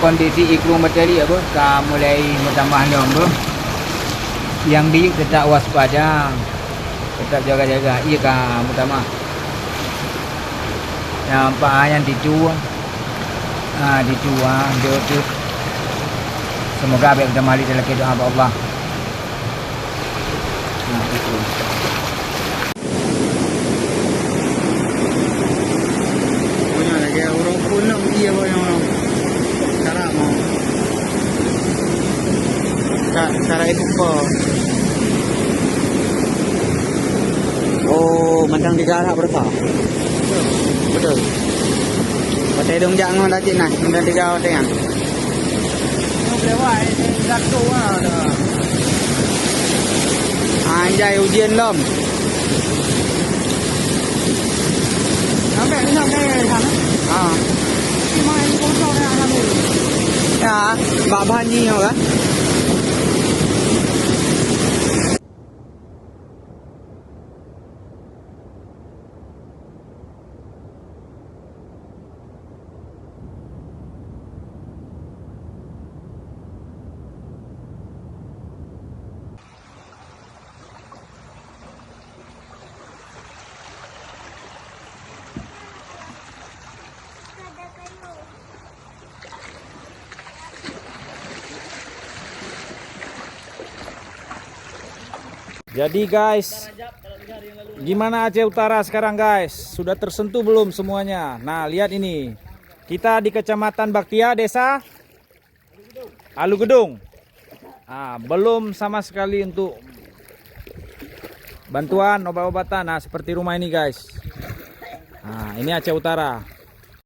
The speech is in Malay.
kondisi iklim materi apa mulai bertambah apa yang di tetap waspada, tetap jaga-jaga. Iya kah pertama nampak yang dijual dijual dia. Semoga baik kita mali dalam doa Allah. Itu. Punya lagi orang pulang dia orang. Cara mau. Cara itu kok. Oh, mentang digarap berapa? Betul. Pakai dong jangan lagi nah, mentang digarap dengan. Lewat jatuh ada. Anjay ujian lom. Sampai sana. Main kosong ni. Ya, bahan ni hoga. Jadi guys, gimana Aceh Utara sekarang guys? Sudah tersentuh belum semuanya? Nah lihat ini, kita di Kecamatan Baktia, Desa Alugedung. Belum sama sekali untuk bantuan obat-obatan. Nah seperti rumah ini guys. Nah ini Aceh Utara.